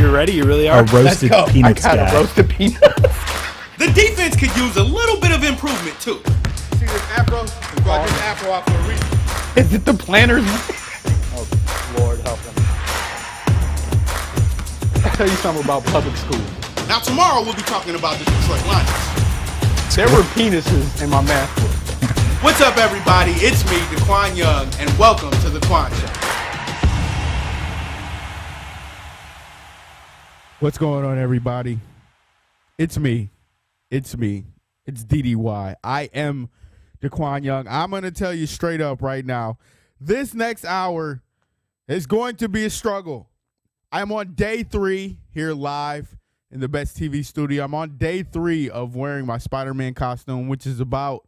You're ready? You really are? A roasted peanuts I got guy. a roasted peanuts. The defense could use a little bit of improvement, too. See this afro? We brought this afro out for a reason. Is it the planners? Oh, Lord help him. I'll tell you something about public schools. Now, tomorrow we'll be talking about the Detroit Lions. There were penises in my math book. What's up, everybody? It's me, Qwan Young, and welcome to the Qwan Show. What's going on, everybody? It's me. It's DDY. I am Qwan Young. I'm going to tell you straight up right now, this next hour is going to be a struggle. I'm on day 3 here live in the Best TV studio. I'm on day 3 of wearing my Spider-Man costume, which is about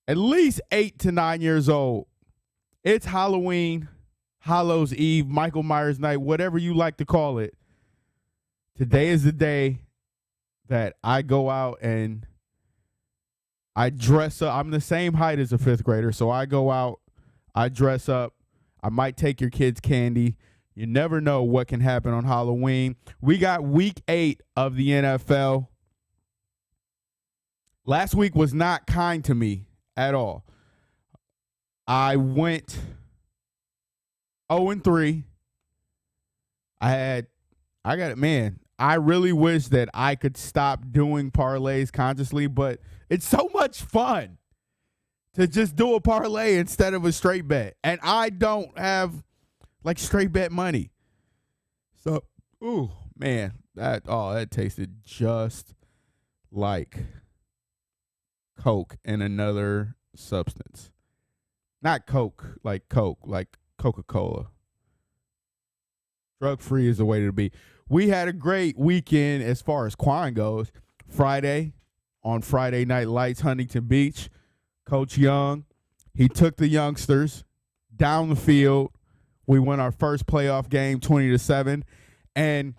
at least 8 to 9 years old. It's Halloween, Hallows Eve, Michael Myers night, whatever you like to call it. Today is the day that I go out and I dress up. I'm the same height as a 5th grader, so I go out, I dress up. I might take your kids candy. You never know what can happen on Halloween. We got week 8 of the NFL. Last week was not kind to me at all. I went 0-3. I really wish that I could stop doing parlays consciously, but it's so much fun to just do a parlay instead of a straight bet. And I don't have like straight bet money. So, ooh, man, that tasted just like Coke and another substance. Not Coke, like Coca-Cola. Drug-free is the way to be. We had a great weekend as far as Qwan goes. On Friday Night Lights, Huntington Beach, Coach Young, he took the youngsters down the field. We won our first playoff game 20-7. And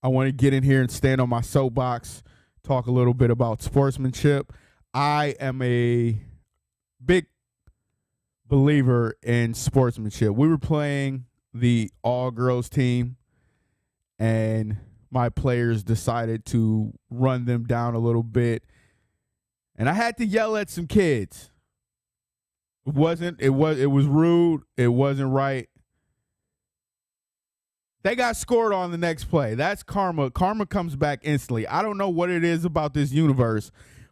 I want to get in here and stand on my soapbox, talk a little bit about sportsmanship. I am a big believer in sportsmanship. We were playing the all-girls team, and my players decided to run them down a little bit. And I had to yell at some kids. It was rude. It wasn't right. They got scored on the next play. That's karma. Karma comes back instantly. I don't know what it is about this universe,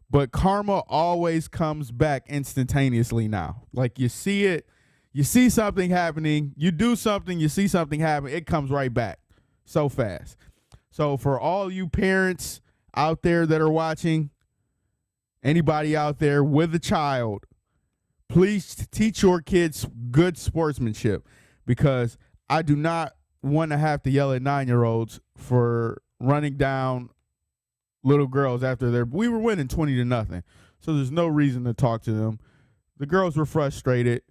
but karma always comes back instantaneously now. Like you see it, you see something happening, you do something, you see something happen, it comes right back so fast. So for all you parents out there that are watching, anybody out there with a child, please teach your kids good sportsmanship, because I do not want to have to yell at 9-year-olds for running down little girls after we were winning 20-0. So there's no reason to talk to them. The girls were frustrated,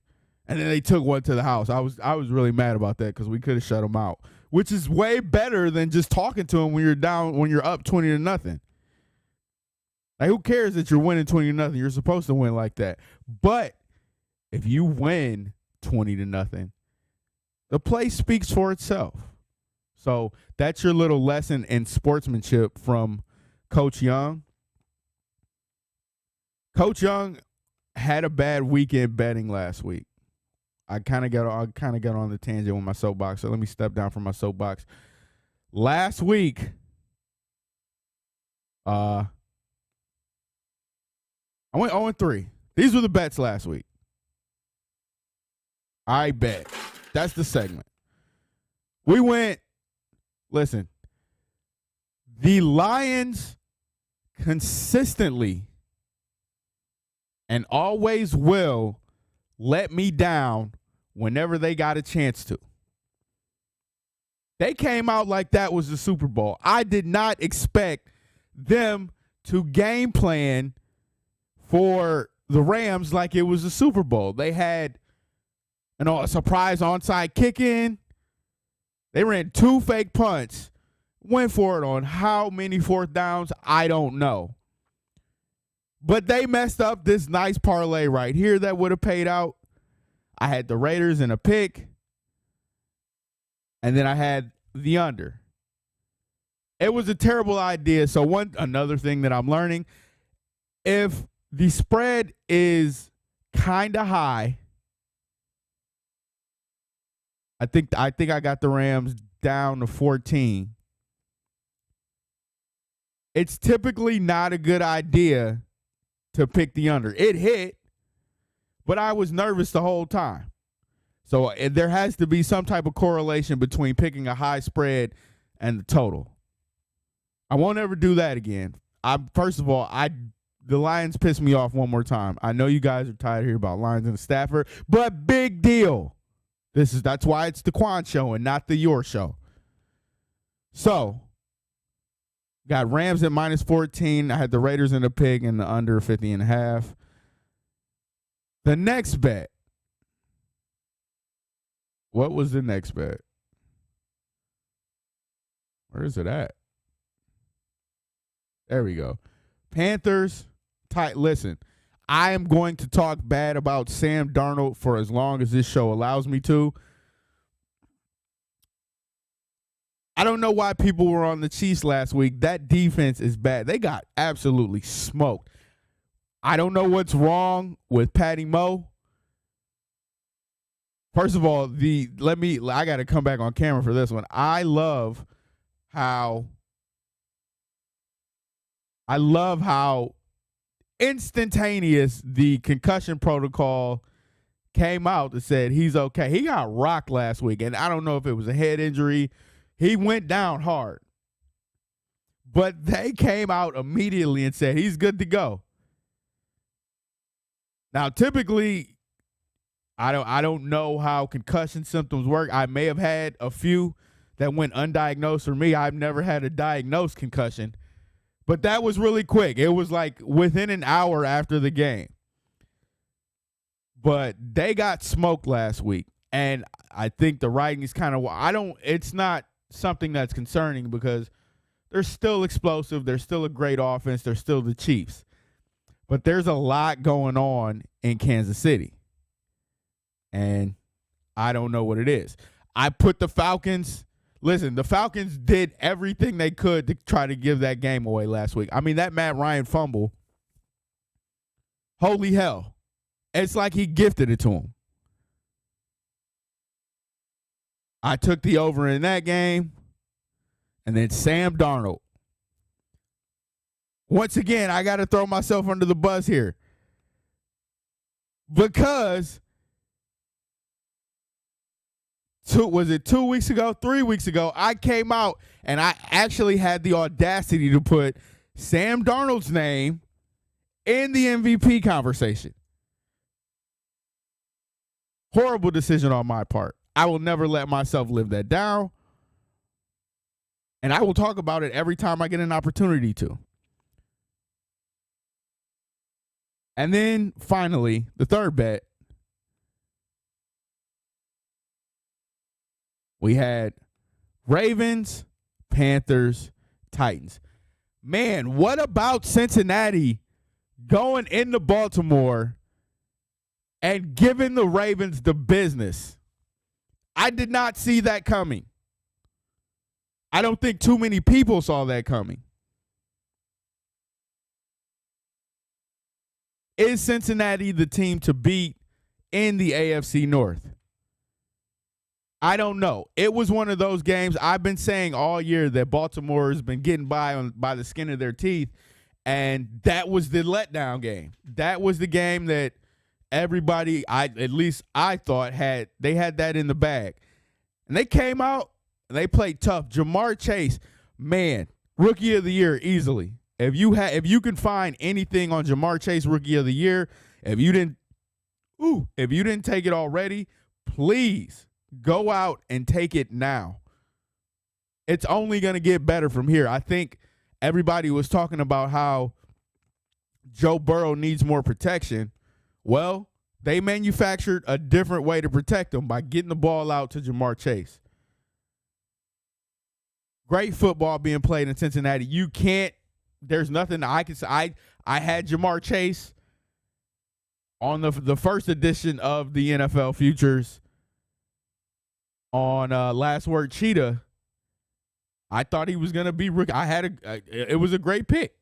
and then they took one to the house. I was really mad about that because we could have shut them out, which is way better than just talking to them when you're up 20-0. Like, who cares that you're winning 20-0? You're supposed to win like that. But if you win 20-0, the play speaks for itself. So that's your little lesson in sportsmanship from Coach Young. Coach Young had a bad weekend betting last week. I kind of got on the tangent with my soapbox, so let me step down from my soapbox. Last week, I went 0-3. These were the bets last week. I bet. That's the segment. Listen, the Lions consistently and always will let me down whenever they got a chance to. They came out like that was the Super Bowl. I did not expect them to game plan for the Rams like it was the Super Bowl. They had a surprise onside kick in. They ran 2 fake punts, went for it on how many 4th downs, I don't know. But they messed up this nice parlay right here that would have paid out. I had the Raiders in a pick, and then I had the under. It was a terrible idea. So another thing that I'm learning, if the spread is kind of high, I think I got the Rams down to 14. It's typically not a good idea to pick the under. It hit, but I was nervous the whole time. So there has to be some type of correlation between picking a high spread and the total. I won't ever do that again. First of all, the Lions pissed me off one more time. I know you guys are tired of hearing about Lions and Stafford, but big deal. That's why it's the Qwan Show and not the Your Show. So, got Rams at minus 14. I had the Raiders in the pig and the under 50.5. The next bet. What was the next bet? Where is it at? There we go. Panthers. Listen, I am going to talk bad about Sam Darnold for as long as this show allows me to. I don't know why people were on the Chiefs last week. That defense is bad. They got absolutely smoked. I don't know what's wrong with Patty Moe. First of all, I got to come back on camera for this one. I love how instantaneous the concussion protocol came out that said he's okay. He got rocked last week, and I don't know if it was a head injury. He went down hard. But they came out immediately and said he's good to go. Now, typically, I don't know how concussion symptoms work. I may have had a few that went undiagnosed for me. I've never had a diagnosed concussion. But that was really quick. It was like within an hour after the game. But they got smoked last week. And I think the writing is kind of, it's not something that's concerning because they're still explosive. They're still a great offense. They're still the Chiefs. But there's a lot going on in Kansas City. And I don't know what it is. I put the Falcons. Listen, the Falcons did everything they could to try to give that game away last week. I mean, that Matt Ryan fumble, holy hell. It's like he gifted it to him. I took the over in that game. And then Sam Darnold. Once again, I got to throw myself under the bus here. Because was it 2 weeks ago, 3 weeks ago, I came out and I actually had the audacity to put Sam Darnold's name in the MVP conversation. Horrible decision on my part. I will never let myself live that down. And I will talk about it every time I get an opportunity to. And then finally, the third bet. We had Ravens, Panthers, Titans. Man, what about Cincinnati going into Baltimore and giving the Ravens the business? I did not see that coming. I don't think too many people saw that coming. Is Cincinnati the team to beat in the AFC North? I don't know. It was one of those games I've been saying all year that Baltimore has been getting by the skin of their teeth, and that was the letdown game. That was the game that everybody, at least I thought, had that in the bag. And they came out, and they played tough. Jamar Chase, man, rookie of the year easily. If you can find anything on Jamar Chase, rookie of the year, if you didn't take it already, please go out and take it now. It's only going to get better from here. I think everybody was talking about how Joe Burrow needs more protection. Well, they manufactured a different way to protect him by getting the ball out to Jamar Chase. Great football being played in Cincinnati. There's nothing I can say. I had Jamar Chase on the first edition of the NFL Futures on Last Word Cheetah, I thought he was going to be rookie. It was a great pick.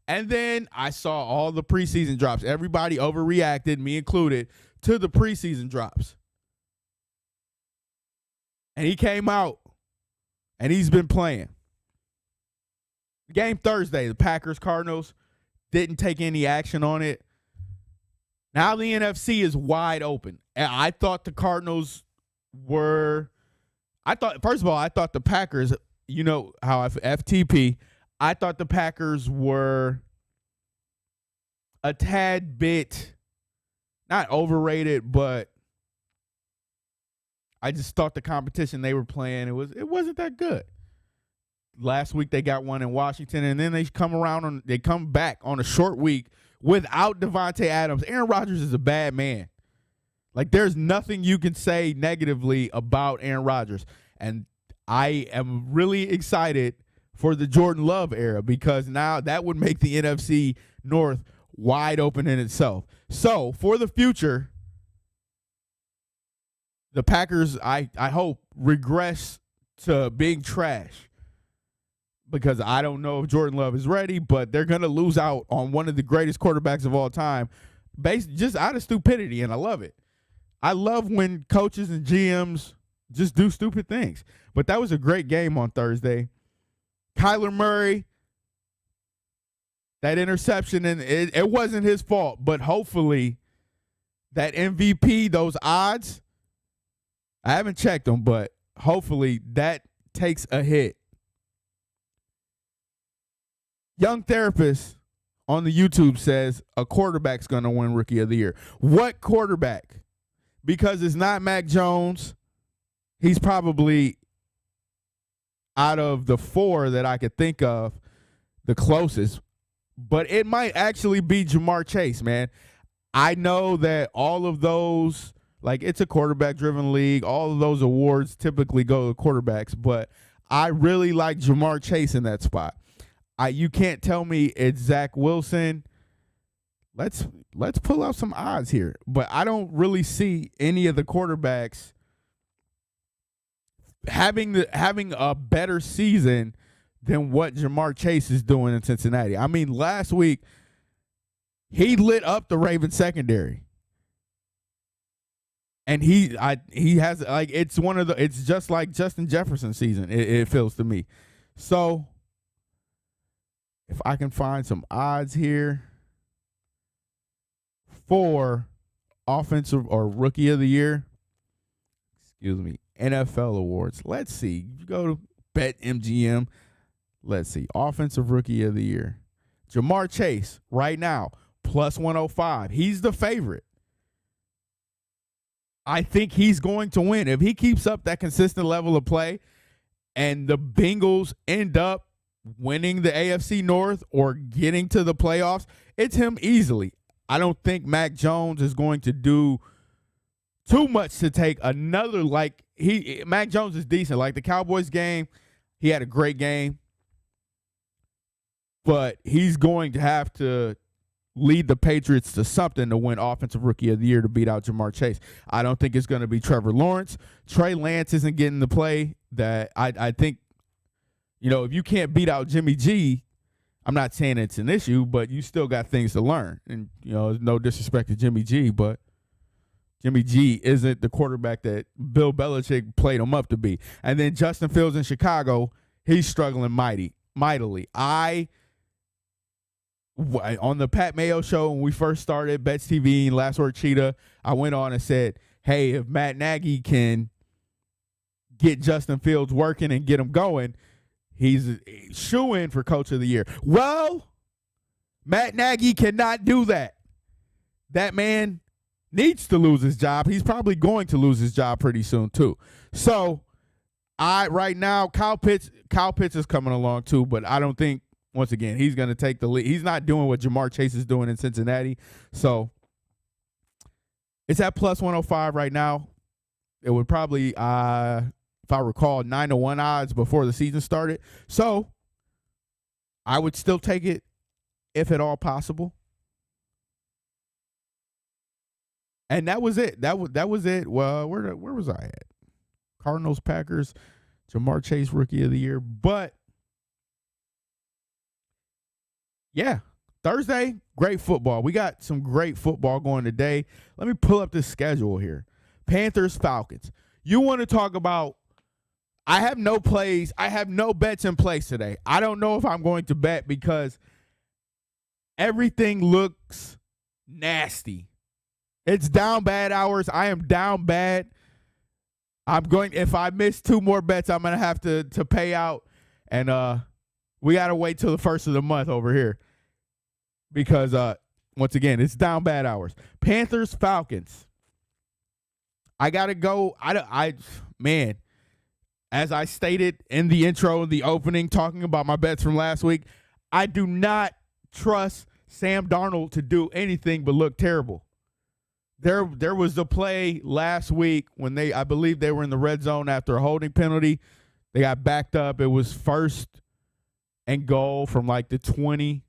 And then I saw all the preseason drops. Everybody overreacted, me included, to the preseason drops. And he came out, and he's been playing. Game Thursday, the Packers-Cardinals, didn't take any action on it. Now the NFC is wide open. And I thought the Cardinals were first of all, I thought the Packers, you know how FTP, I thought the Packers were a tad bit, not overrated, but I just thought the competition they were playing, it wasn't that good. Last week they got one in Washington, and then they come back on a short week without Devontae Adams. Aaron Rodgers is a bad man. Like, there's nothing you can say negatively about Aaron Rodgers. And I am really excited for the Jordan Love era, because now that would make the NFC North wide open in itself. So, for the future, the Packers, I hope, regress to being trash, because I don't know if Jordan Love is ready, but they're going to lose out on one of the greatest quarterbacks of all time based just out of stupidity, and I love it. I love when coaches and GMs just do stupid things. But that was a great game on Thursday. Kyler Murray, that interception, and it wasn't his fault, but hopefully that MVP, those odds, I haven't checked them, but hopefully that takes a hit. Young Therapist on the YouTube says a quarterback's going to win Rookie of the Year. What quarterback? Because it's not Mac Jones. He's probably, out of the four that I could think of, the closest. But it might actually be Jamar Chase, man. I know that all of those, like, it's a quarterback-driven league. All of those awards typically go to quarterbacks. But I really like Jamar Chase in that spot. You can't tell me it's Zach Wilson. Let's pull out some odds here. But I don't really see any of the quarterbacks having a better season than what Jamar Chase is doing in Cincinnati. I mean, last week he lit up the Ravens secondary. And he has, like, it's just like Justin Jefferson's season, it feels to me. So if I can find some odds here for offensive or Rookie of the Year, NFL awards. Let's see. You go to BetMGM. Let's see. Offensive Rookie of the Year. Jamar Chase right now, plus 105. He's the favorite. I think he's going to win. If he keeps up that consistent level of play and the Bengals end up winning the AFC North or getting to the playoffs, it's him easily. I don't think Mac Jones is going to do too much to take another, Mac Jones is decent. Like the Cowboys game, he had a great game. But he's going to have to lead the Patriots to something to win Offensive Rookie of the Year to beat out Jamar Chase. I don't think it's going to be Trevor Lawrence. Trey Lance isn't getting the play that I think, if you can't beat out Jimmy G, I'm not saying it's an issue, but you still got things to learn. And, no disrespect to Jimmy G, but Jimmy G isn't the quarterback that Bill Belichick played him up to be. And then Justin Fields in Chicago, he's struggling mightily. On the Pat Mayo show, when we first started Bets TV and Last Word Cheetah, I went on and said, hey, if Matt Nagy can get Justin Fields working and get him going, he's a shoo-in for Coach of the Year. Well, Matt Nagy cannot do that. That man needs to lose his job. He's probably going to lose his job pretty soon, too. So, right now, Kyle Pitts is coming along, too, but I don't think, once again, he's going to take the lead. He's not doing what Jamar Chase is doing in Cincinnati. So, it's at plus 105 right now. It would probably, if I recall, 9-1 odds before the season started. So, I would still take it if at all possible. And that was it. That was it. Well, where was I at? Cardinals, Packers, Jamar Chase, Rookie of the Year. But yeah, Thursday, great football. We got some great football going today. Let me pull up this schedule here. Panthers, Falcons. You want to talk about, I have no plays. I have no bets in place today. I don't know if I'm going to bet because everything looks nasty. It's down bad hours. I am down bad. If I miss 2 more bets, I'm going to have to pay out. And we got to wait till the first of the month over here. Because, once again, it's down bad hours. Panthers, Falcons. I got to go. Man, as I stated in the intro, in the opening, talking about my bets from last week, I do not trust Sam Darnold to do anything but look terrible. There was a play last week when I believe they were in the red zone after a holding penalty. They got backed up. It was 1st and goal from like the 20.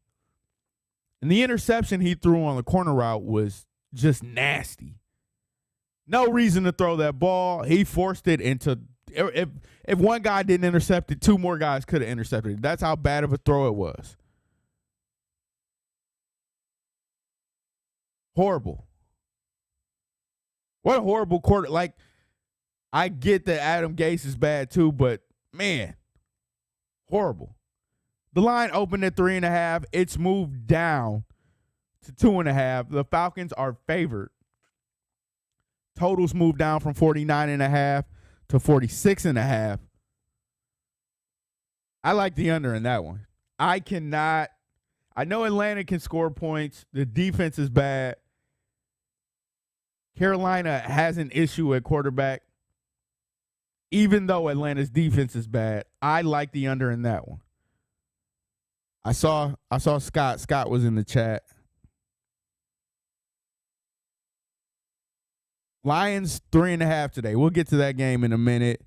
And the interception he threw on the corner route was just nasty. No reason to throw that ball. He forced it into – if one guy didn't intercept it, 2 more guys could have intercepted it. That's how bad of a throw it was. Horrible. What a horrible quarter. Like, I get that Adam Gase is bad too, but, man, horrible. The line opened at 3.5. It's moved down to 2.5. The Falcons are favored. Totals moved down from 49.5 to 46.5. I like the under in that one. I know Atlanta can score points. The defense is bad. Carolina has an issue at quarterback. Even though Atlanta's defense is bad, I like the under in that one. I saw Scott. Scott was in the chat. Lions 3.5 today. We'll get to that game in a minute.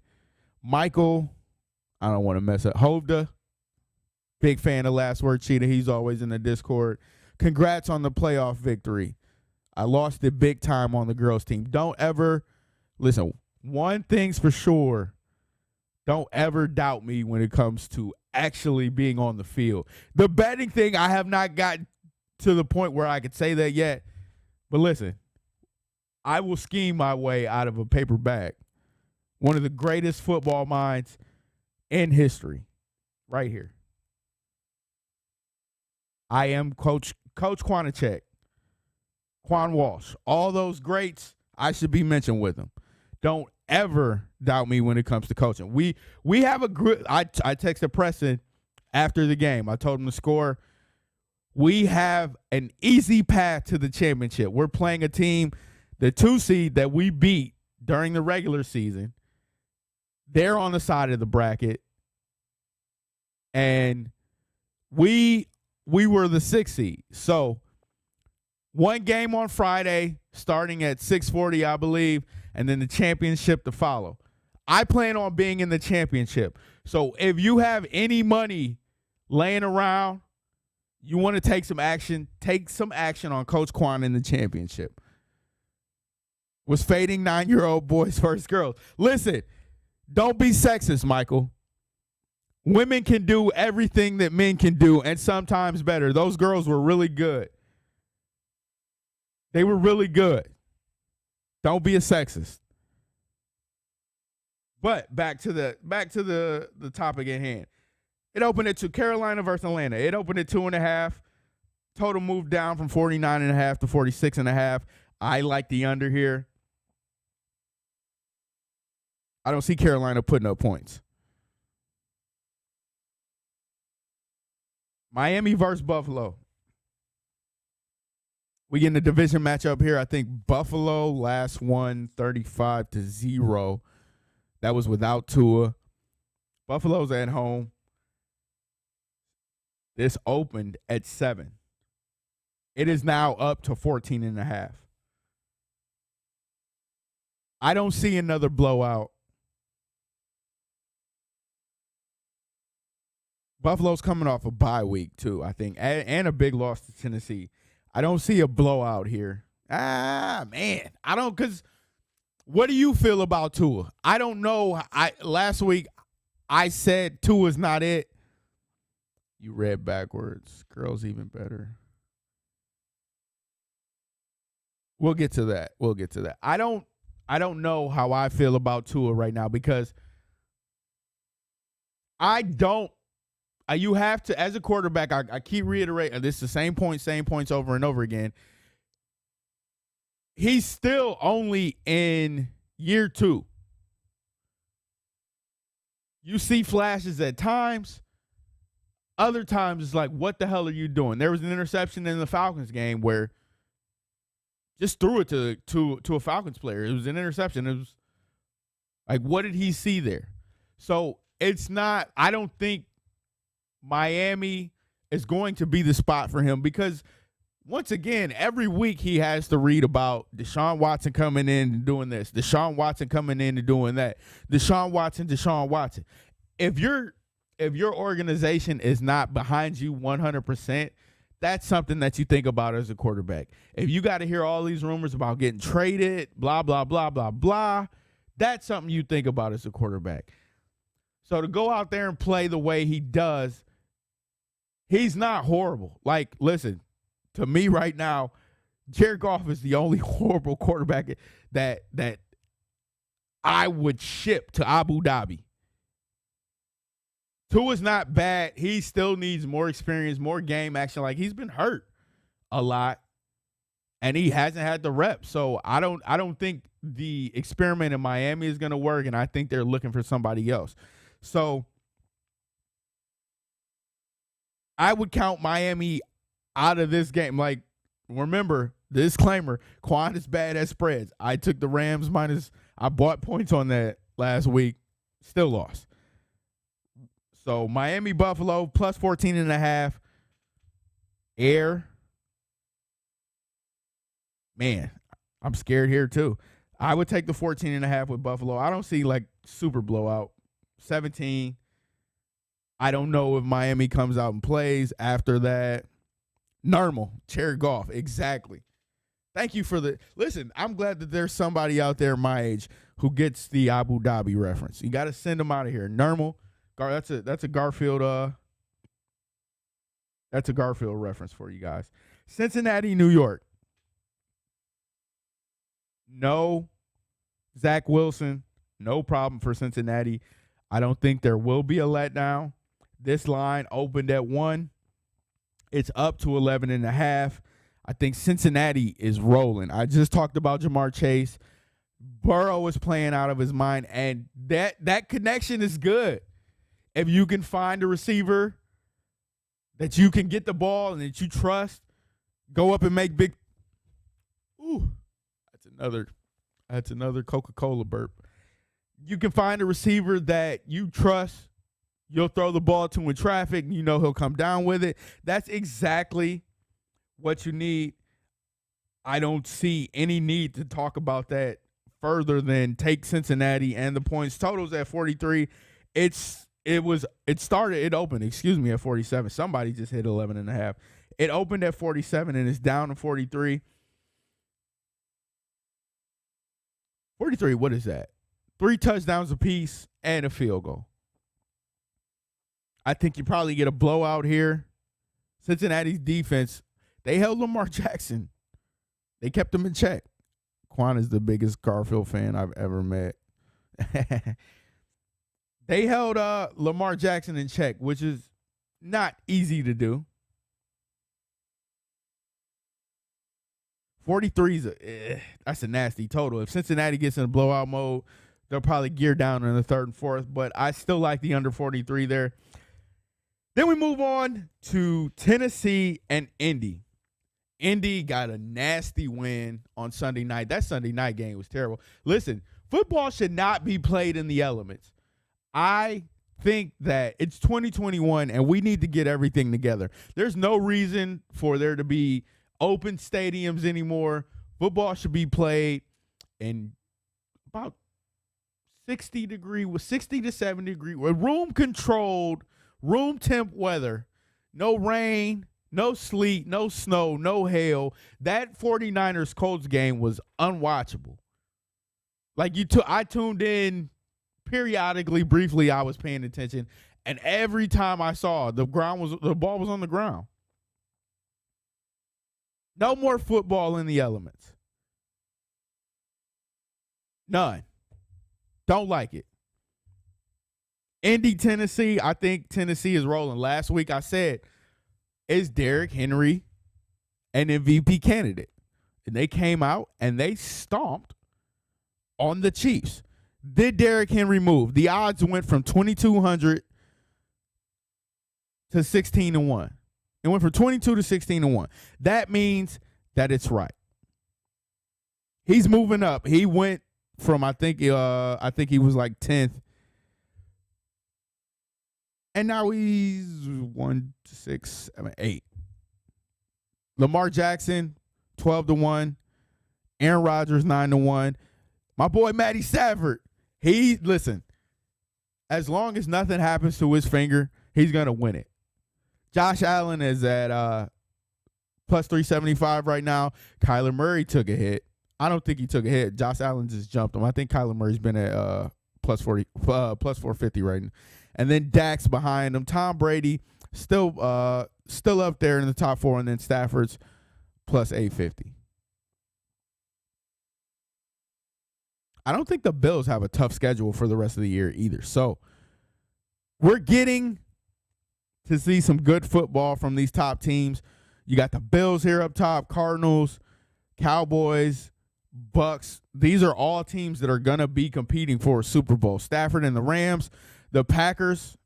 Michael, I don't want to mess up. Hovda, big fan of Last Word Cheetah. He's always in the Discord. Congrats on the playoff victory. I lost it big time on the girls' team. Don't ever, listen, one thing's for sure, don't ever doubt me when it comes to actually being on the field. The betting thing, I have not gotten to the point where I could say that yet. But listen, I will scheme my way out of a paper bag. One of the greatest football minds in history, right here. I am Coach Quanachek, Quan Walsh. All those greats, I should be mentioned with them. Don't ever doubt me when it comes to coaching. We have a group. I texted Preston after the game. I told him the score. We have an easy path to the championship. We're playing a team, the 2 seed that we beat during the regular season. They're on the side of the bracket. And we were the 6th seed. So, one game on Friday, starting at 6:40, I believe, and then the championship to follow. I plan on being in the championship. So if you have any money laying around, you want to take some action on Coach Quan in the championship. Was fading 9-year-old boys versus girls. Listen, don't be sexist, Michael. Women can do everything that men can do, and sometimes better. Those girls were really good. They were really good. Don't be a sexist. But back to the topic at hand. It opened at 2. Carolina versus Atlanta. It opened at 2.5. Total moved down from 49.5 to 46.5. I like the under here. I don't see Carolina putting up points. Miami versus Buffalo. We get in the division matchup here. I think Buffalo last won 35-0. That was without Tua. Buffalo's at home. This opened at 7. It is now up to 14.5. I don't see another blowout. Buffalo's coming off a bye week, too, I think, and a big loss to Tennessee. I don't see a blowout here. Man. I don't, because what do you feel about Tua? I don't know. Last week, I said Tua's not it. You read backwards. Girls even better. We'll get to that. I don't know how I feel about Tua right now because I don't. You have to, as a quarterback, I keep reiterating, this is the same points over and over again. He's still only in year 2. You see flashes at times. Other times it's like, what the hell are you doing? There was an interception in the Falcons game where just threw it to a Falcons player. It was an interception. It was like, what did he see there? So it's not, I don't think Miami is going to be the spot for him because, once again, every week he has to read about Deshaun Watson coming in and doing this, Deshaun Watson coming in and doing that, Deshaun Watson. If your organization is not behind you 100%, that's something that you think about as a quarterback. If you got to hear all these rumors about getting traded, blah, blah, blah, blah, blah, that's something you think about as a quarterback. So to go out there and play the way he does, he's not horrible. Like, listen, to me right now, Jared Goff is the only horrible quarterback that I would ship to Abu Dhabi. Tua's not bad. He still needs more experience, more game action. Like, he's been hurt a lot, and he hasn't had the reps. So I don't think the experiment in Miami is going to work, and I think they're looking for somebody else. So I would count Miami out of this game. Like, remember, the disclaimer, Qwan is bad at spreads. I took the Rams minus, I bought points on that last week, still lost. So Miami Buffalo plus 14.5. Air. Man, I'm scared here too. I would take the 14.5 with Buffalo. I don't see like super blowout. 17. I don't know if Miami comes out and plays after that. Normal. Jared Goff. Exactly. Thank you for the listen. I'm glad that there's somebody out there my age who gets the Abu Dhabi reference. You got to send them out of here. Normal. That's a Garfield. That's a Garfield reference for you guys. Cincinnati, New York. No Zach Wilson. No problem for Cincinnati. I don't think there will be a letdown. This line opened at 1. It's up to 11.5. I think Cincinnati is rolling. I just talked about Jamar Chase. Burrow is playing out of his mind, and that connection is good. If you can find a receiver that you can get the ball and that you trust, go up and make big. Ooh, that's another Coca-Cola burp. You can find a receiver that you trust. You'll throw the ball to in traffic. You know he'll come down with it. That's exactly what you need. I don't see any need to talk about that further than take Cincinnati and the points. Totals at 43. It opened at 47. Somebody just hit 11.5. It opened at 47 and it's down to 43. 43, what is that? 3 touchdowns apiece and a field goal. I think you probably get a blowout here. Cincinnati's defense, they held Lamar Jackson. They kept him in check. Qwan is the biggest Garfield fan I've ever met. They held Lamar Jackson in check, which is not easy to do. 43 that's a nasty total. If Cincinnati gets in a blowout mode, they'll probably gear down in the third and fourth, but I still like the under 43 there. Then we move on to Tennessee and Indy. Indy got a nasty win on Sunday night. That Sunday night game was terrible. Listen, football should not be played in the elements. I think that it's 2021 and we need to get everything together. There's no reason for there to be open stadiums anymore. Football should be played in about 60 to 70 degree, room controlled, room temp weather. No rain, no sleet, no snow, no hail. That 49ers Colts game was unwatchable. Like I tuned in periodically, briefly, I was paying attention, And every time I saw the ball was on the ground. No more football in the elements. None. Don't like it. Indy, Tennessee, I think Tennessee is rolling. Last week I said, is Derrick Henry an MVP candidate? And they came out and they stomped on the Chiefs. Did Derrick Henry move? The odds went from 2,200 to 16-1. It went from 22 to 16-1. That means that it's right. He's moving up. He went from I think he was like 10th. And now he's 1, 6, 7, 8. Lamar Jackson, 12-1. Aaron Rodgers, 9-1. My boy Matty Stafford, listen, as long as nothing happens to his finger, he's going to win it. Josh Allen is at plus 375 right now. Kyler Murray took a hit. I don't think he took a hit. Josh Allen just jumped him. I think Kyler Murray's been at plus 450 right now. And then Dak's behind him. Tom Brady still up there in the top 4, and then Stafford's plus 850. I don't think the Bills have a tough schedule for the rest of the year either. So we're getting to see some good football from these top teams. You got the Bills here up top, Cardinals, Cowboys, Bucks. These are all teams that are going to be competing for a Super Bowl. Stafford and the Rams, the Packers,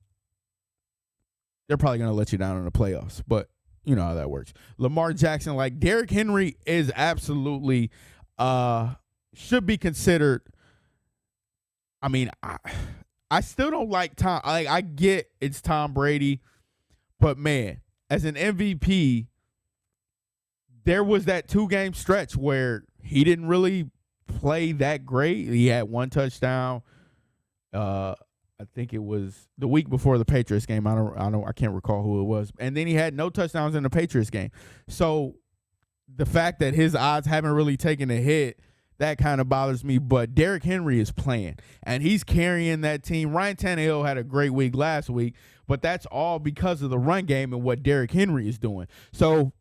they're probably going to let you down in the playoffs, but you know how that works. Lamar Jackson, like Derrick Henry is absolutely should be considered. I mean, I still don't like Tom. I get it's Tom Brady, but man, as an MVP, there was that 2-game stretch where he didn't really play that great. He had 1 touchdown. I think it was the week before the Patriots game. I can't recall who it was. And then he had no touchdowns in the Patriots game. So the fact that his odds haven't really taken a hit, that kind of bothers me. But Derrick Henry is playing, and he's carrying that team. Ryan Tannehill had a great week last week, but that's all because of the run game and what Derrick Henry is doing. So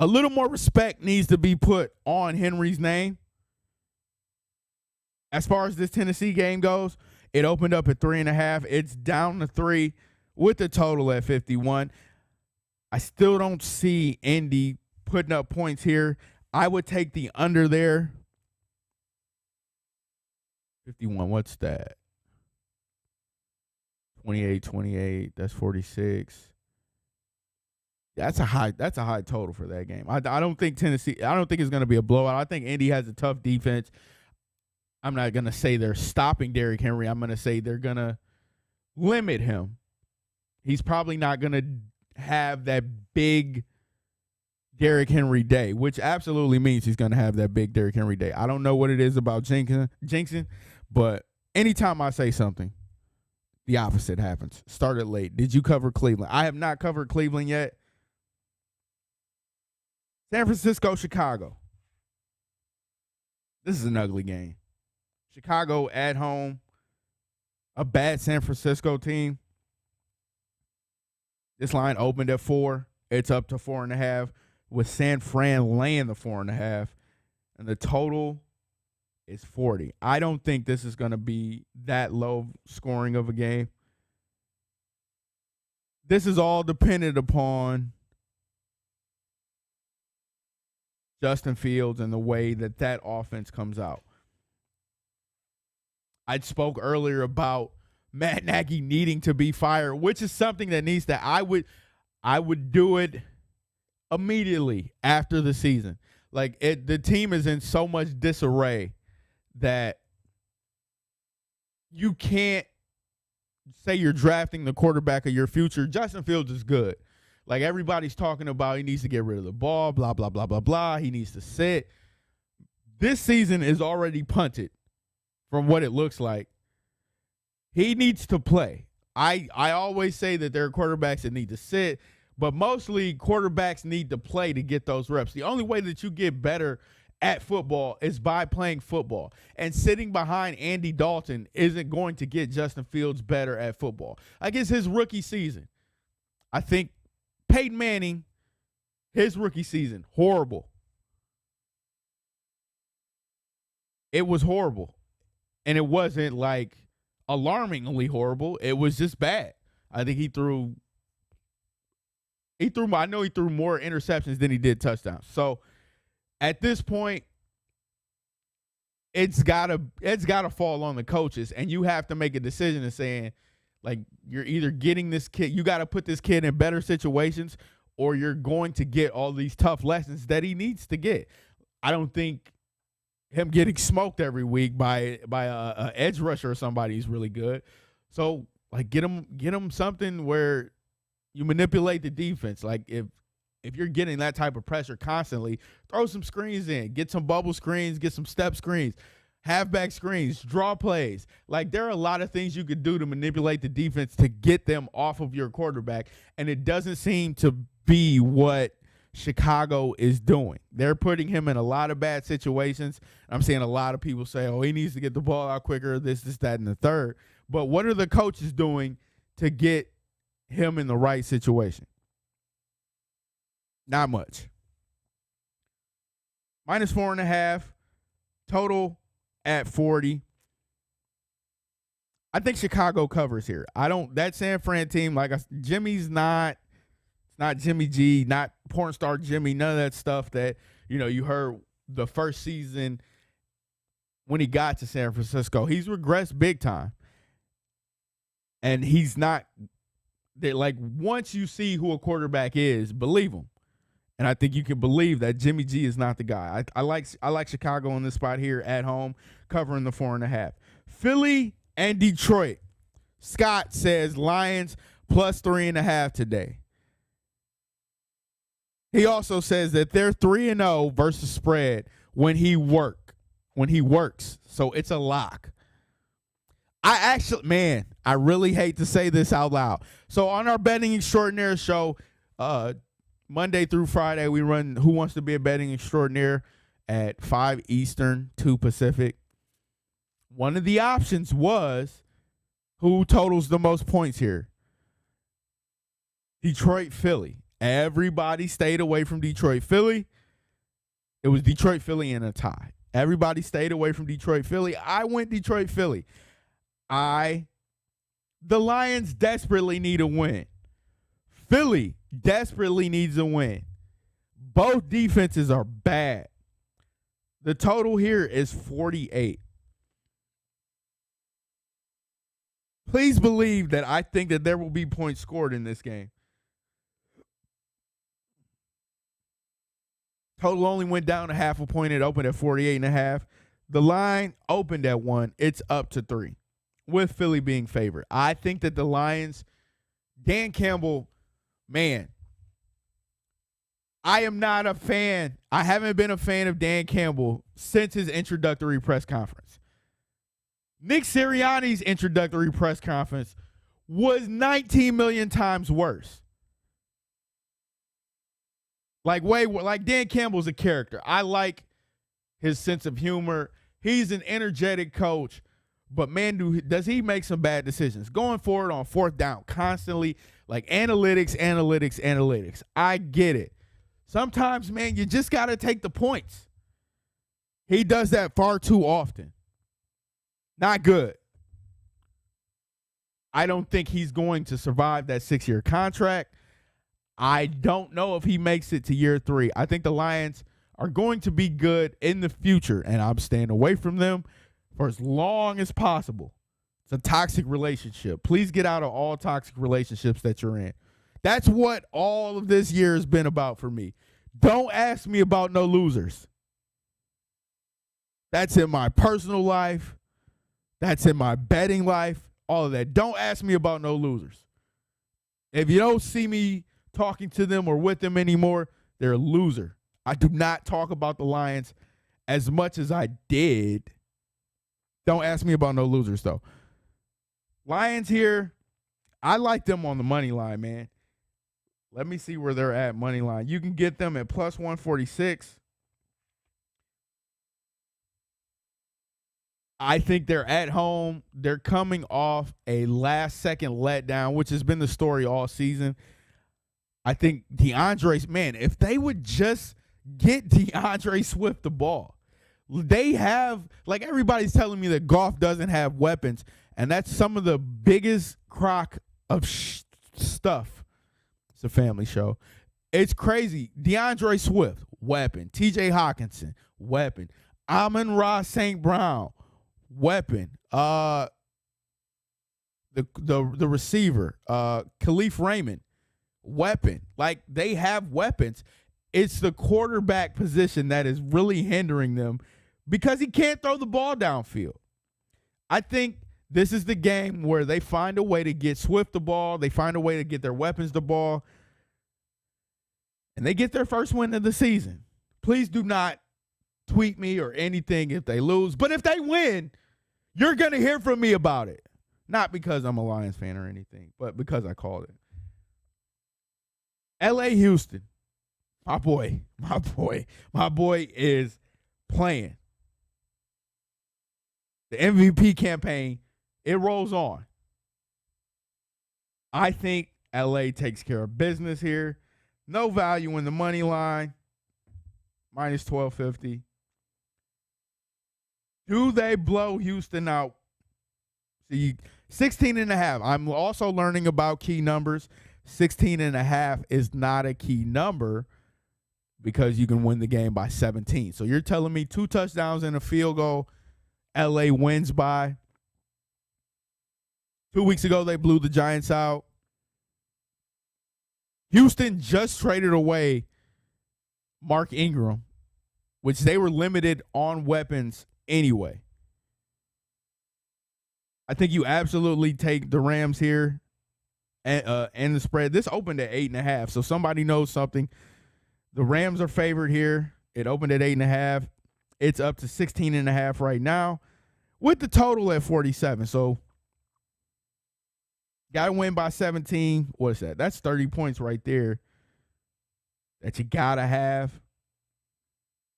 a little more respect needs to be put on Henry's name. As far as this Tennessee game goes, it opened up at 3.5. It's down to 3 with the total at 51. I still don't see Indy putting up points here. I would take the under there. 51, what's that? 28, that's 46. That's a high total for that game. I don't think it's going to be a blowout. I think Indy has a tough defense. I'm not going to say they're stopping Derrick Henry. I'm going to say they're going to limit him. He's probably not going to have that big Derrick Henry day, which absolutely means he's going to have that big Derrick Henry day. I don't know what it is about jinxing, but anytime I say something, the opposite happens. Started late. Did you cover Cleveland? I have not covered Cleveland yet. San Francisco, Chicago. This is an ugly game. Chicago at home, a bad San Francisco team. This line opened at 4. It's up to 4.5 with San Fran laying the 4.5. And the total is 40. I don't think this is going to be that low scoring of a game. This is all dependent upon Justin Fields and the way that offense comes out. I spoke earlier about Matt Nagy needing to be fired, which is something that needs to. I would do it immediately after the season. Like the team is in so much disarray that you can't say you're drafting the quarterback of your future. Justin Fields is good. Like everybody's talking about, he needs to get rid of the ball, blah, blah, blah, blah, blah. He needs to sit. This season is already punted from what it looks like. He needs to play. I always say that there are quarterbacks that need to sit, but mostly quarterbacks need to play to get those reps. The only way that you get better at football is by playing football. And sitting behind Andy Dalton isn't going to get Justin Fields better at football. I guess his rookie season. I think Peyton Manning, his rookie season, horrible. It was horrible. And it wasn't like alarmingly horrible. It was just bad. I think he threw I know he threw more interceptions than he did touchdowns. So at this point, it's gotta fall on the coaches, and you have to make a decision and saying, like, you're either getting this kid, you got to put this kid in better situations, or you're going to get all these tough lessons that he needs to get. I don't think him getting smoked every week by a edge rusher or somebody is really good. So, like, get him something where you manipulate the defense. Like, if you're getting that type of pressure constantly, throw some screens in, get some bubble screens, get some step screens, halfback screens, draw plays. Like, there are a lot of things you could do to manipulate the defense to get them off of your quarterback, and it doesn't seem to be what Chicago is doing. They're putting him in a lot of bad situations. I'm seeing a lot of people say, oh, he needs to get the ball out quicker, this, that, and the third. But what are the coaches doing to get him in the right situation? Not much. -4.5. Total at 40. I think Chicago covers here. That San Fran team, like Jimmy's not, it's not Jimmy G, not porn star Jimmy, none of that stuff that, you heard the first season when he got to San Francisco. He's regressed big time. And he's not, like, once you see who a quarterback is, believe him. And I think you can believe that Jimmy G is not the guy. I like Chicago in this spot here at home, covering the 4.5. Philly and Detroit. Scott says Lions plus 3.5 today. He also says that they're 3-0 versus spread when he works. So it's a lock. I really hate to say this out loud. So on our Betting Extraordinaire show, Monday through Friday, we run Who Wants to Be a Betting Extraordinaire at 5 Eastern, 2 Pacific. One of the options was who totals the most points here. Detroit, Philly. Everybody stayed away from Detroit, Philly. It was Detroit, Philly, and a tie. Everybody stayed away from Detroit, Philly. I went Detroit, Philly. The Lions desperately need a win. Philly desperately needs a win. Both defenses are bad. The total here is 48. Please believe that I think that there will be points scored in this game. Total only went down a half a point. It opened at 48.5. The line opened at 1. It's up to 3, with Philly being favored. I think that the Lions, Dan Campbell, man, I am not a fan. I haven't been a fan of Dan Campbell since his introductory press conference. Nick Sirianni's introductory press conference was 19 million times worse. Like Dan Campbell's a character. I like his sense of humor. He's an energetic coach, but man, does he make some bad decisions. Going forward on 4th down constantly, like analytics. I get it. Sometimes, man, you just got to take the points. He does that far too often. Not good. I don't think he's going to survive that 6-year contract. I don't know if he makes it to year 3. I think the Lions are going to be good in the future, and I'm staying away from them for as long as possible. It's a toxic relationship. Please get out of all toxic relationships that you're in. That's what all of this year has been about for me. Don't ask me about no losers. That's in my personal life. That's in my betting life. All of that. Don't ask me about no losers. If you don't see me talking to them or with them anymore, they're a loser. I do not talk about the Lions as much as I did. Don't ask me about no losers, though. Lions here, I like them on the money line, man. Let me see where they're at money line. You can get them at plus 146. I think they're at home. They're coming off a last-second letdown, which has been the story all season. I think man, if they would just get DeAndre Swift the ball. They have, like everybody's telling me that Goff doesn't have weapons, and that's some of the biggest crock of stuff. It's a family show. It's crazy. DeAndre Swift, weapon. TJ Hawkinson, weapon. Amon-Ra St. Brown, weapon. The receiver, Khalif Raymond, weapon. Like, they have weapons. It's the quarterback position that is really hindering them because he can't throw the ball downfield. I think this is the game where they find a way to get Swift the ball. They find a way to get their weapons the ball. And they get their first win of the season. Please do not tweet me or anything if they lose. But if they win, you're going to hear from me about it. Not because I'm a Lions fan or anything, but because I called it. L.A. Houston. My boy is playing. The MVP campaign, it rolls on. I think LA takes care of business here. No value in the money line. Minus 1250. Do they blow Houston out? See, 16.5. I'm also learning about key numbers. 16.5 is not a key number because you can win the game by 17. So you're telling me 2 touchdowns and a field goal, LA wins by. 2 weeks ago, they blew the Giants out. Houston just traded away Mark Ingram, which they were limited on weapons anyway. I think you absolutely take the Rams here and the spread. This opened at 8.5, so somebody knows something. The Rams are favored here. It opened at 8.5. It's up to 16.5 right now with the total at 47. So got to win by 17. What's that? That's 30 points right there that you got to have.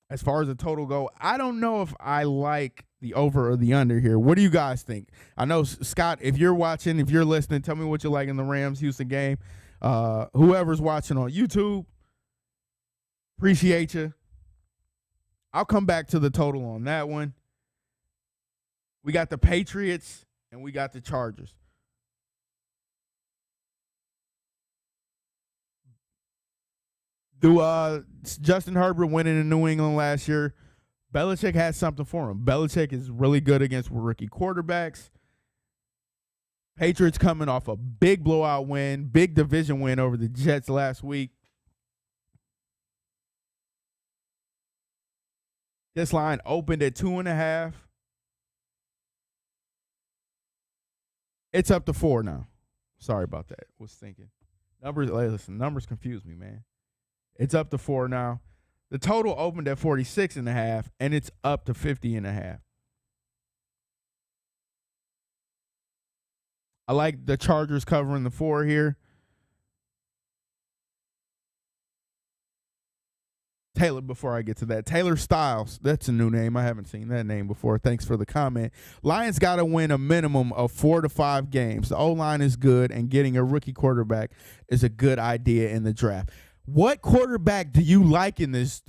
As far as the total go, I don't know if I like the over or the under here. What do you guys think? I know, Scott, if you're watching, if you're listening, tell me what you like in the Rams-Houston game. Whoever's watching on YouTube, appreciate you. I'll come back to the total on that one. We got the Patriots and we got the Chargers. Justin Herbert winning in New England last year, Belichick has something for him. Belichick is really good against rookie quarterbacks. Patriots coming off a big blowout win, big division win over the Jets last week. This line opened at 2.5. It's up to 4 now. Sorry about that. Was thinking. Numbers confuse me, man. It's up to 4 now. The total opened at 46.5, and it's up to 50.5. I like the Chargers covering the 4 here. Taylor, before I get to that, Taylor Styles, that's a new name. I haven't seen that name before. Thanks for the comment. Lions got to win a minimum of 4 to 5 games. The O-line is good, and getting a rookie quarterback is a good idea in the draft. What quarterback do you like in this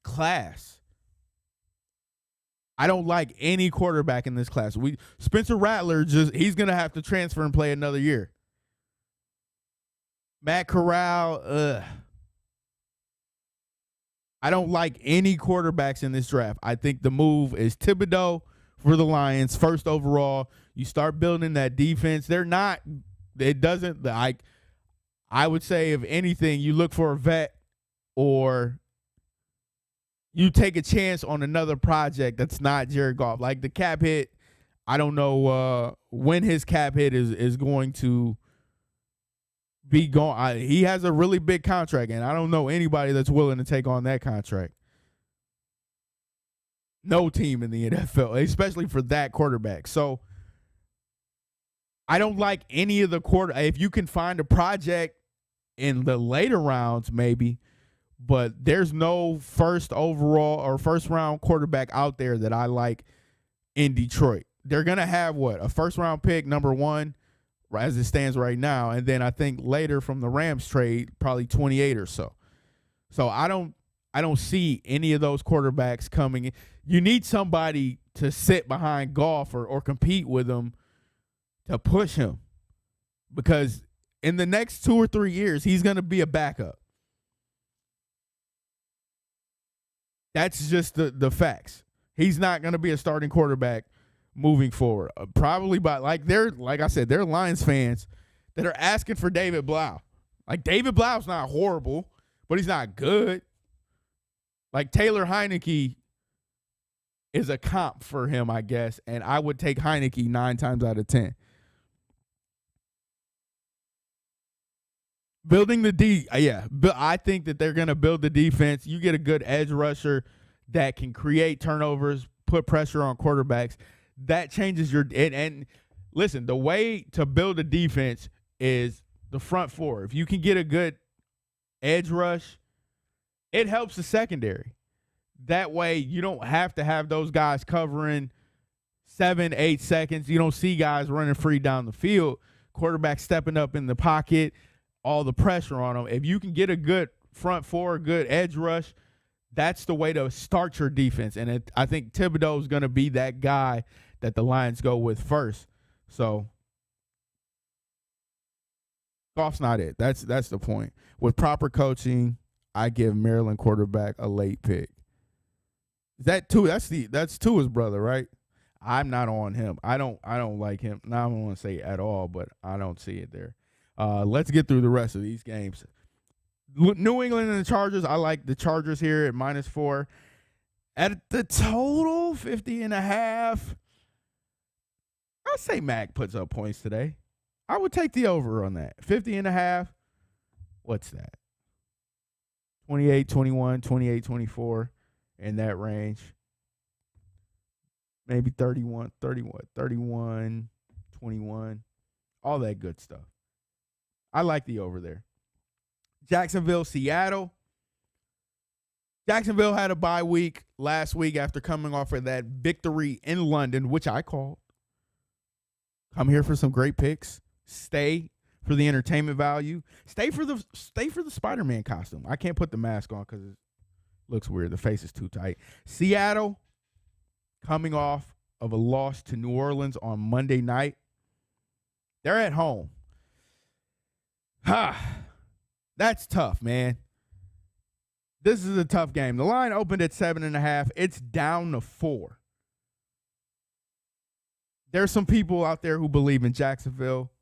class? I don't like any quarterback in this class. Spencer Rattler, he's going to have to transfer and play another year. Matt Corral, I don't like any quarterbacks in this draft. I think the move is Thibodeau for the Lions, first overall. You start building that defense. I would say, if anything, you look for a vet or you take a chance on another project that's not Jared Goff. Like the cap hit, I don't know when his cap hit is going to be gone. He has a really big contract, and I don't know anybody that's willing to take on that contract. No team in the NFL, especially for that quarterback. So I don't like any of the if you can find a project in the later rounds, maybe, but there's no first overall or first round quarterback out there that I like in Detroit. They're going to have a first-round pick, number 1, as it stands right now, and then I think later from the Rams trade, probably 28 or so. So I don't see any of those quarterbacks coming in. You need somebody to sit behind Goff or compete with him to push him, because in the next 2 or 3 years, he's going to be a backup. That's just the facts. He's not going to be a starting quarterback moving forward. Probably like I said, they're Lions fans that are asking for David Blau. Like, David Blau's not horrible, but he's not good. Like, Taylor Heineke is a comp for him, I guess, and I would take Heineke 9 times out of 10. Building the but I think that they're going to build the defense. You get a good edge rusher that can create turnovers, put pressure on quarterbacks. That changes your and listen, the way to build a defense is the front four. If you can get a good edge rush, it helps the secondary. That way you don't have to have those guys covering 7-8 seconds. You don't see guys running free down the field, quarterback stepping up in the pocket, all the pressure on them. If you can get a good front four, good edge rush, that's the way to start your defense. And I think Thibodeau is going to be that guy that the Lions go with first. So Goff's not it. That's the point. With proper coaching, I give Maryland quarterback a late pick. Is that two? That's Tua's brother, right? I'm not on him. I don't like him. Now I don't want to say at all, but I don't see it there. Let's get through the rest of these games. New England and the Chargers. I like the Chargers here at -4. At the total, 50.5. I'll say Mac puts up points today. I would take the over on that. 50.5. What's that? 28-21, 28-24 in that range. Maybe 31, 21, 21. All that good stuff. I like the over there. Jacksonville, Seattle. Jacksonville had a bye week last week after coming off of that victory in London, which I called. Come here for some great picks. Stay for the entertainment value. Stay for the Spider-Man costume. I can't put the mask on because it looks weird. The face is too tight. Seattle, coming off of a loss to New Orleans on Monday night. They're at home. That's tough, man. This is a tough game. The line opened at 7.5. It's down to 4. There's some people out there who believe in Jacksonville.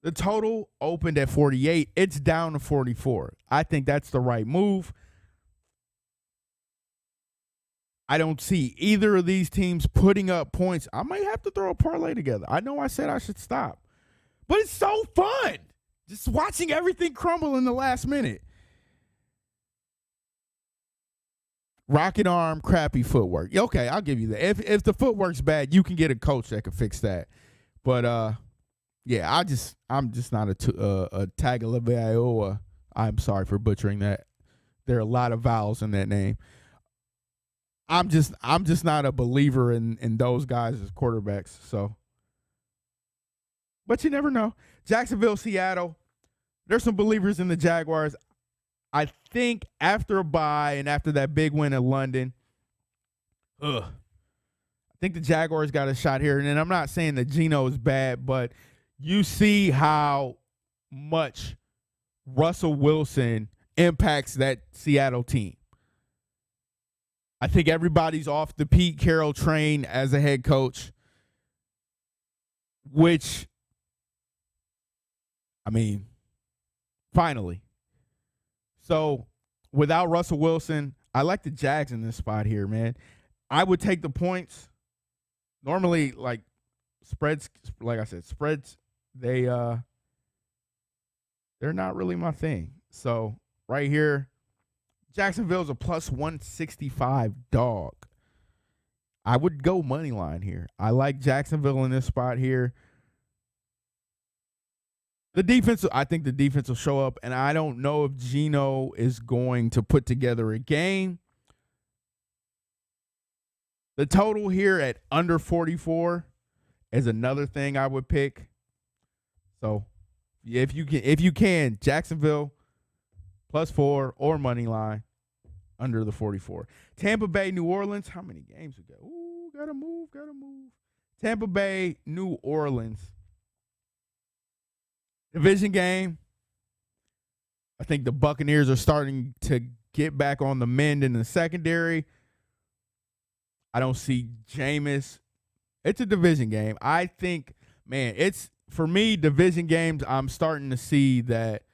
The total opened at 48. It's down to 44. I think that's the right move. I don't see either of these teams putting up points. I might have to throw a parlay together. I know I said I should stop, but it's so fun just watching everything crumble in the last minute. Rocket arm, crappy footwork. Okay, I'll give you that. If the footwork's bad, you can get a coach that can fix that. But yeah, I'm just not a Tagovailoa. I'm sorry for butchering that. There are a lot of vowels in that name. I'm just not a believer in those guys as quarterbacks. So, but you never know. Jacksonville, Seattle. There's some believers in the Jaguars. I think after a bye and after that big win in London, I think the Jaguars got a shot here. And I'm not saying that Geno is bad, but you see how much Russell Wilson impacts that Seattle team. I think everybody's off the Pete Carroll train as a head coach, which, I mean, finally. So, without Russell Wilson, I like the Jags in this spot here, man. I would take the points. Normally, like, spreads, like I said, spreads, they're not really my thing. So, right here, Jacksonville's a +165 dog. I would go money line here. I like Jacksonville in this spot here. The defense, I think the defense will show up, and I don't know if Geno is going to put together a game. The total here at under 44 is another thing I would pick. So if you can, Jacksonville +4 or money line under the 44. Tampa Bay, New Orleans. How many games we got? Ooh, gotta move. Tampa Bay, New Orleans. Division game. I think the Buccaneers are starting to get back on the mend in the secondary. I don't see Jameis. It's a division game. I think, man, it's, for me, division games, I'm starting to see that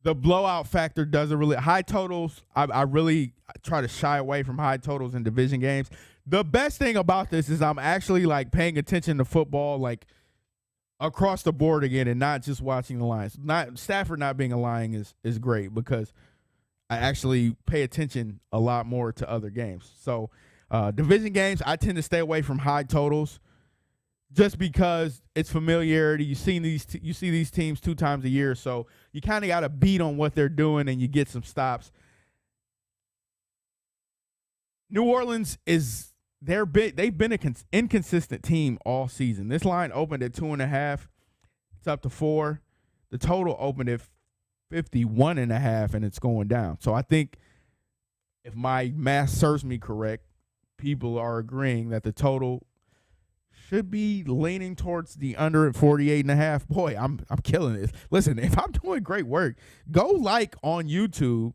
the blowout factor doesn't really, high totals, I really try to shy away from high totals in division games. The best thing about this is I'm actually like paying attention to football like across the board again and not just watching the Lions. Stafford not being a Lion is great because I actually pay attention a lot more to other games. So division games, I tend to stay away from high totals just because it's familiarity. You see these teams 2 times a year, so you kind of got to beat on what they're doing and you get some stops. New Orleans they've been an inconsistent team all season. This line opened at 2.5. It's up to 4. The total opened at 51.5, and it's going down. So I think if my math serves me correct, people are agreeing that the total should be leaning towards the under at 48.5. Boy, I'm killing this. Listen, if I'm doing great work, go like on YouTube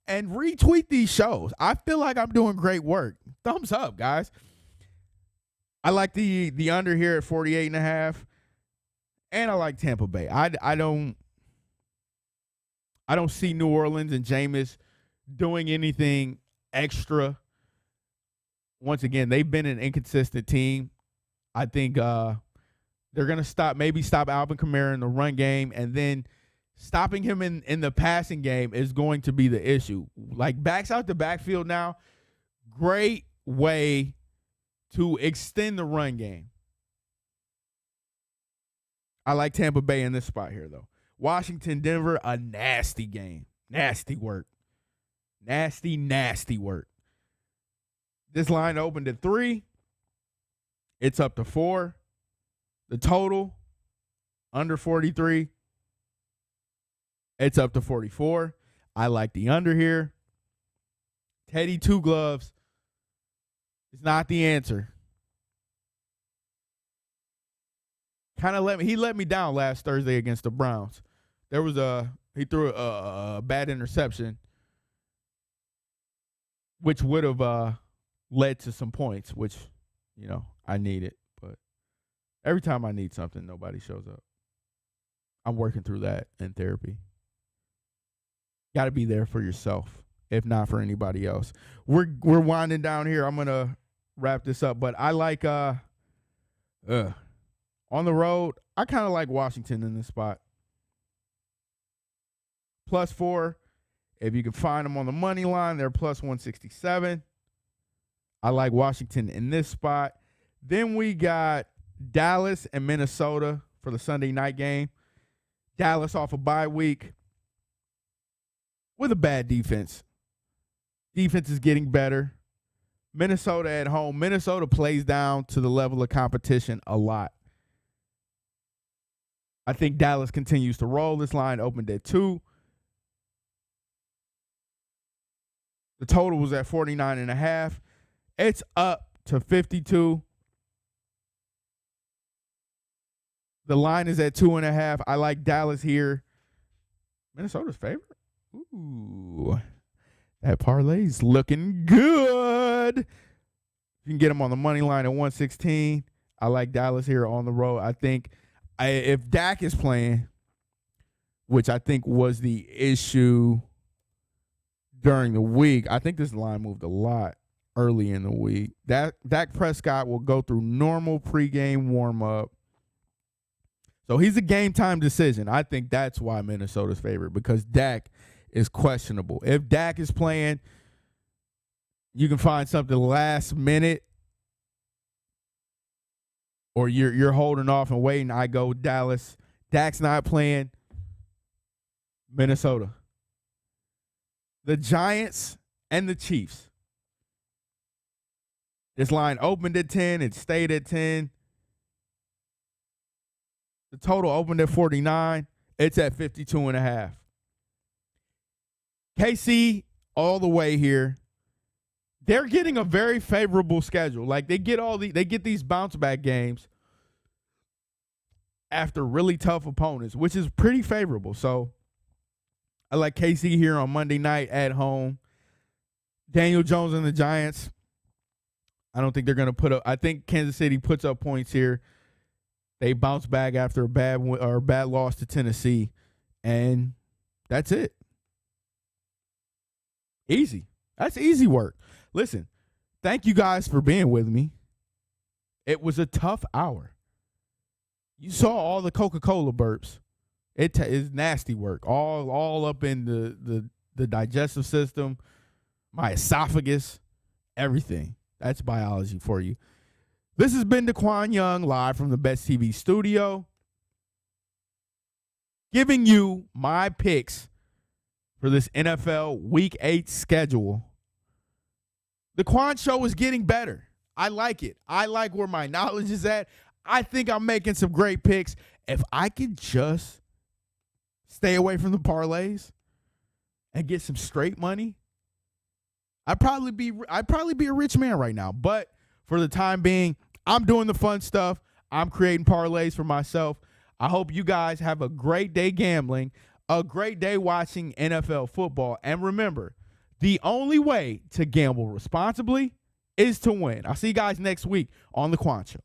and retweet these shows. I feel like I'm doing great work. Thumbs up, guys. I like the under here at 48.5, and I like Tampa Bay. I don't see New Orleans and Jameis doing anything extra. Once again, they've been an inconsistent team. I think they're going to stop Alvin Kamara in the run game, and then stopping him in the passing game is going to be the issue. Like, backs out the backfield now, great way to extend the run game. I like Tampa Bay in this spot here, though. Washington, Denver, a nasty game. Nasty work. Nasty work. This line opened at 3. It's up to 4. The total, under 43. It's up to 44. I like the under here. Teddy Two Gloves is not the answer. He let me down last Thursday against the Browns. He threw a bad interception, which would have led to some points, which, I needed. But every time I need something, nobody shows up. I'm working through that in therapy. Got to be there for yourself, if not for anybody else. We're winding down here. I'm gonna wrap this up, but I like on the road. I kind of like Washington in this spot. +4. If you can find them on the money line, they're +167. I like Washington in this spot. Then we got Dallas and Minnesota for the Sunday night game. Dallas off a bye week with a bad defense. Defense is getting better. Minnesota at home. Minnesota plays down to the level of competition a lot. I think Dallas continues to roll. This line opened at 2. The total was at 49.5. It's up to 52. The line is at 2.5. I like Dallas here. Minnesota's favorite. Ooh, that parlay's looking good. You can get them on the money line at 116. I like Dallas here on the road. I think if Dak is playing, which I think was the issue during the week, I think this line moved a lot early in the week. Dak Prescott will go through normal pregame warm-up. So he's a game-time decision. I think that's why Minnesota's favorite, because Dak is questionable. If Dak is playing, you can find something last minute, or you're holding off and waiting. I go Dallas. Dak's not playing. Minnesota. The Giants and the Chiefs. This line opened at 10. It stayed at 10. The total opened at 49. It's at 52.5. KC all the way here. They're getting a very favorable schedule. Like they get these bounce back games after really tough opponents, which is pretty favorable. So I like KC here on Monday night at home. Daniel Jones and the Giants. I don't think they're going to put up. I think Kansas City puts up points here. They bounce back after a bad loss to Tennessee, and that's it. Easy. That's easy work. Listen, thank you guys for being with me. It was a tough hour. You saw all the Coca-Cola burps. It is nasty work. All up in the digestive system, my esophagus, everything. That's biology for you. This has been Qwan Young live from the Best TV studio, giving you my picks for this NFL Week 8 schedule. The Qwan Show is getting better. I like it. I like where my knowledge is at. I think I'm making some great picks. If I could just stay away from the parlays and get some straight money, I'd probably be a rich man right now. But for the time being, I'm doing the fun stuff. I'm creating parlays for myself. I hope you guys have a great day gambling, a great day watching NFL football. And remember, the only way to gamble responsibly is to win. I'll see you guys next week on The Qwan Show.